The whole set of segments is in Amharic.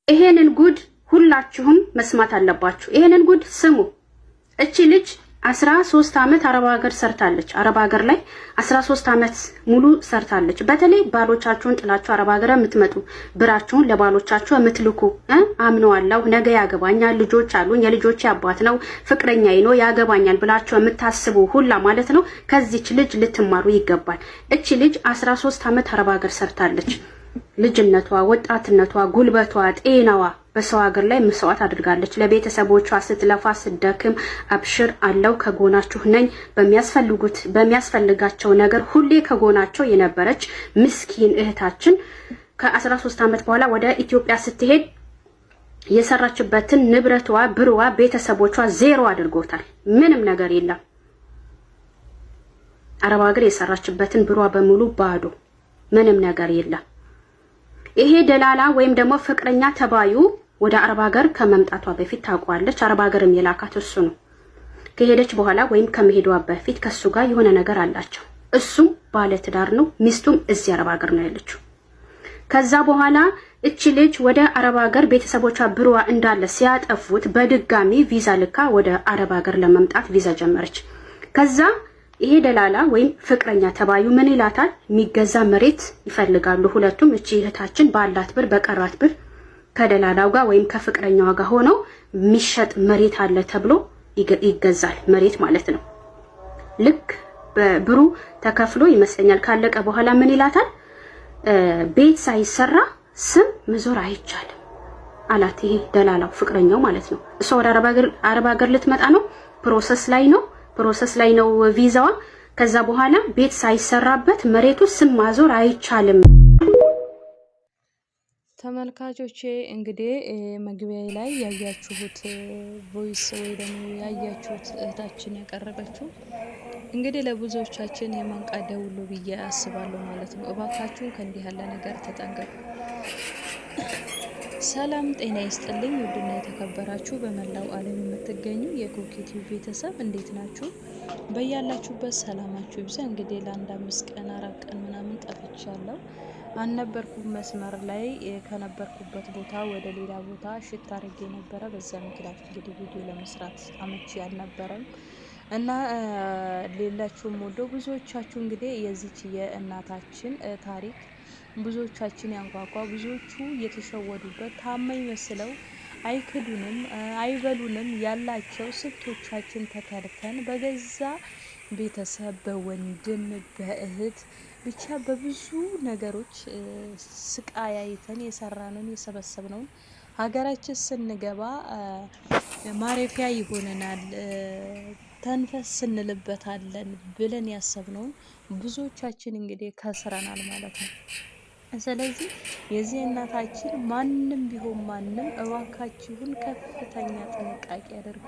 ይሄንን ጉድ ሁላችሁም መስማት አለባችሁ። ይሄንን ጉድ ስሙ። እቺ ልጅ 13 አመት አረብ ሀገር ሰርታለች። አረብ ሀገር ላይ 13 አመት ሙሉ ሰርታለች። በተለይ ባሎቻችሁን ጥላችሁ አረብ ሀገር የምትመጡ ብራችሁን ለባሎቻችሁ የምትልኩ አምነዋለሁ፣ ነገ ያገባኛል፣ ልጆች አሉኝ፣ የልጆቼ አባት ነው፣ ፍቅረኛዬ ነው፣ ያገባኛል ብላችሁ የምታስቡ ሁላ ማለት ነው ከዚች ልጅ ልትማሩ ይገባል። እቺ ልጅ 13 አመት አረብ ሀገር ሰርታለች። ልጅነቷ፣ ወጣትነቷ፣ ጉልበቷ፣ ጤናዋ በሰው ሀገር ላይ መስዋዕት አድርጋለች። ለቤተሰቦቿ ስትለፋ ስትደክም አብሽር አለው ከጎናችሁ ነኝ በሚያስፈልጋቸው ነገር ሁሌ ከጎናቸው የነበረች ምስኪን እህታችን ከ13 አመት በኋላ ወደ ኢትዮጵያ ስትሄድ የሰራችበትን ንብረቷ፣ ብርዋ፣ ቤተሰቦቿ ዜሮ አድርጎታል። ምንም ነገር የለም። አረብ ሀገር የሰራችበትን ብሯ በሙሉ ባዶ፣ ምንም ነገር የለም። ይሄ ደላላ ወይም ደግሞ ፍቅረኛ ተባዩ ወደ አረብ ሀገር ከመምጣቷ በፊት ታውቋለች። አረብ ሀገርም የላካት እሱ ነው። ከሄደች በኋላ ወይም ከመሄዷ በፊት ከሱ ጋር የሆነ ነገር አላቸው። እሱም ባለ ትዳር ነው፣ ሚስቱም እዚህ አረብ ሀገር ነው ያለችው። ከዛ በኋላ እቺ ልጅ ወደ አረብ ሀገር ቤተሰቦቿ ብሯ እንዳለ ሲያጠፉት በድጋሚ ቪዛ ልካ ወደ አረብ ሀገር ለመምጣት ቪዛ ጀመረች። ከዛ ይሄ ደላላ ወይም ፍቅረኛ ተባዩ ምን ይላታል? የሚገዛ መሬት ይፈልጋሉ ሁለቱም። እቺ እህታችን ባላት ብር በቀራት ብር ከደላላው ጋር ወይም ከፍቅረኛዋ ጋር ሆነው የሚሸጥ መሬት አለ ተብሎ ይገዛል፣ መሬት ማለት ነው። ልክ በብሩ ተከፍሎ ይመስለኛል ካለቀ በኋላ ምን ይላታል? ቤት ሳይሰራ ስም መዞር አይቻልም አላት። ይሄ ደላላው ፍቅረኛው ማለት ነው። እሷ ወደ አረብ ሀገር ልትመጣ ነው፣ ፕሮሰስ ላይ ነው ቪዛዋ። ከዛ በኋላ ቤት ሳይሰራበት መሬቱ ስም ማዞር አይቻልም። ተመልካቾቼ እንግዲህ መግቢያ ላይ ያያችሁት ቮይስ ወይ ደግሞ ያያችሁት እህታችን ያቀረበችው እንግዲህ ለብዙዎቻችን የማንቂያ ደውል ብዬ አስባለሁ ማለት ነው። እባካችሁ ከእንዲህ ያለ ነገር ተጠንቀቁ። ሰላም ጤና ይስጥልኝ። ውድና የተከበራችሁ በመላው ዓለም የምትገኙ የኮኬቲው ቤተሰብ እንዴት ናችሁ? በያላችሁበት ሰላማችሁ ይብዛ። እንግዲህ ለአንድ 5 ቀን 4 ቀን ምናምን ጠፍቻለሁ፣ አልነበርኩም መስመር ላይ። ከነበርኩበት ቦታ ወደ ሌላ ቦታ ሽት አድርጌ ነበረ። በዛ ምክንያት እንግዲህ ቪዲዮ ለመስራት አመቺ አልነበረም እና ሌላችሁም ወዶ ብዙዎቻችሁ እንግዲህ የዚች የእናታችን ታሪክ ብዙዎቻችን ያንኳኳ፣ ብዙዎቹ የተሸወዱበት ታማኝ መስለው አይክዱንም አይበሉንም ያላቸው ስንቶቻችን ተከርተን በገዛ ቤተሰብ በወንድም በእህት ብቻ በብዙ ነገሮች ስቃይ አይተን የሰራነውን የሰበሰብነውን ሀገራችን ስንገባ ማረፊያ ይሆነናል ተንፈስ ስንልበታለን ብለን ያሰብነውን ብዙዎቻችን እንግዲህ ከስረናል ማለት ነው። ስለዚህ የዚህ እናታችን ማንም ቢሆን ማንም እባካችሁን ከፍተኛ ጥንቃቄ አድርጉ።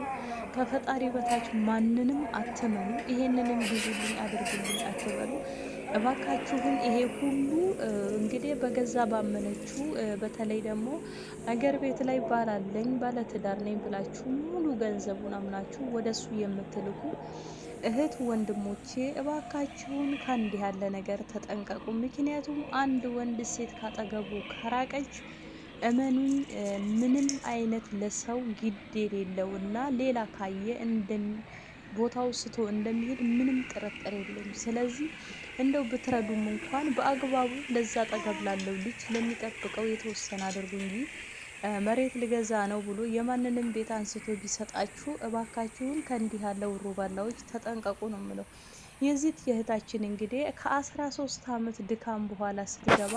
ከፈጣሪ በታች ማንንም አትመኑ። ይሄንንም ብዙልኝ አድርጉልኝ አትበሉ እባካችሁን። ይሄ ሁሉ እንግዲህ በገዛ ባመነችው በተለይ ደግሞ አገር ቤት ላይ ባላለኝ ባለትዳር ነኝ ብላችሁ ሙሉ ገንዘቡን አምናችሁ ወደሱ የምትልኩ እህት ወንድሞቼ እባካችሁን ከእንዲህ ያለ ነገር ተጠንቀቁ። ምክንያቱም አንድ ወንድ ሴት ካጠገቡ ከራቀች እመኑኝ ምንም አይነት ለሰው ግድ የሌለውና ሌላ ካየ ቦታው ስቶ እንደሚሄድ ምንም ጥርጥር የለም። ስለዚህ እንደው ብትረዱም እንኳን በአግባቡ ለዛ አጠገብ ላለው ልጅ ለሚጠብቀው የተወሰነ አድርጉ እንጂ መሬት ልገዛ ነው ብሎ የማንንም ቤት አንስቶ ቢሰጣችሁ እባካችሁን ከእንዲህ ያለው ሩባላዎች ተጠንቀቁ ነው የምለው። የዚህ የእህታችን እንግዲህ ከ13 አመት ድካም በኋላ ስትገባ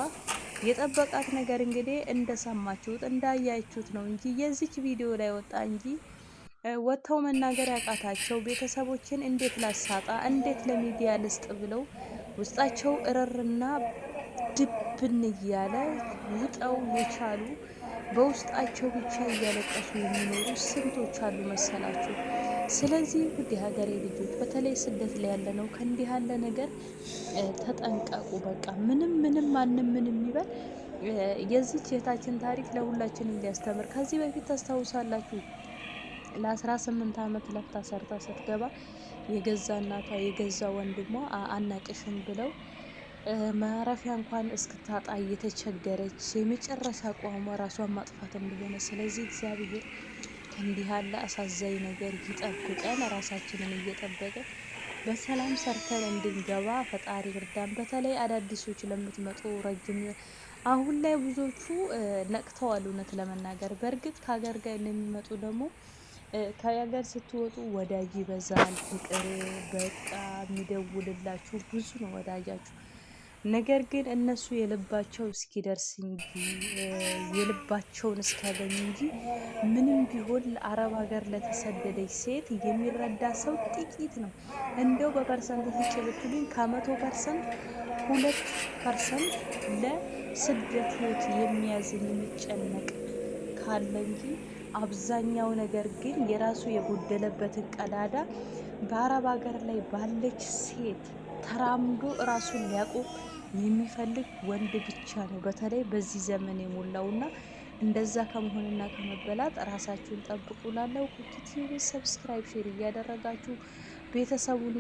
የጠበቃት ነገር እንግዲህ እንደሰማችሁት እንዳያችሁት ነው እንጂ የዚች ቪዲዮ ላይ ወጣ እንጂ ወጥተው መናገር ያቃታቸው ቤተሰቦችን እንዴት ላሳጣ እንዴት ለሚዲያ ልስጥ ብለው ውስጣቸው እረርና ድብን እያለ ውጠው የቻሉ በውስጣቸው ብቻ እያለቀሱ የሚኖሩ ስንቶች አሉ መሰላችሁ። ስለዚህ ውድ ሀገሬ ልጆች በተለይ ስደት ላይ ያለ ነው ከእንዲህ ያለ ነገር ተጠንቀቁ። በቃ ምንም ማንም ምንም ይበል የዚች እህታችን ታሪክ ለሁላችንም ሊያስተምር። ከዚህ በፊት ታስታውሳላችሁ ለ18 አመት ለፍታ ሰርታ ስትገባ የገዛ እናቷ የገዛ ወንድሟ አናቅሽም ብለው ማረፊያ እንኳን እስክታጣ እየተቸገረች የመጨረሻ አቋሟ ራሷን ማጥፋት እንደሆነ። ስለዚህ እግዚአብሔር ከእንዲህ ያለ አሳዛኝ ነገር ይጠብቀን። ራሳችንን እየጠበቀን በሰላም ሰርተን እንድንገባ ፈጣሪ እርዳን። በተለይ አዳዲሶች ለምትመጡ ረጅም አሁን ላይ ብዙዎቹ ነቅተዋል። እውነት ለመናገር በእርግጥ ከሀገር ጋር እንደሚመጡ ደግሞ ከሀገር ስትወጡ ወዳጅ ይበዛል። ፍቅር በቃ የሚደውልላችሁ ብዙ ነው ወዳጃችሁ። ነገር ግን እነሱ የልባቸው እስኪደርስ እንጂ የልባቸውን እስኪያገኙ እንጂ ምንም ቢሆን ለአረብ ሀገር ለተሰደደች ሴት የሚረዳ ሰው ጥቂት ነው። እንደው በፐርሰንት ስጭ ብትሉኝ ከ100% 2% ለስደት ህይወት የሚያዝን የሚጨነቅ ካለ እንጂ አብዛኛው ነገር ግን የራሱ የጎደለበትን ቀዳዳ በአረብ ሀገር ላይ ባለች ሴት ተራምዶ ራሱን ሊያቆም የሚፈልግ ወንድ ብቻ ነው። በተለይ በዚህ ዘመን የሞላውና እንደዛ ከመሆንና ከመበላት ራሳችሁን ጠብቁ። ላለው ኩኪቲቪ ሰብስክራይብ፣ ሼር እያደረጋችሁ ቤተሰቡን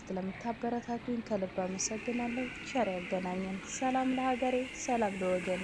ስለምታበረታቱኝ ከልብ አመሰግናለሁ። ቸር ያገናኘን። ሰላም ለሀገሬ፣ ሰላም ለወገኔ።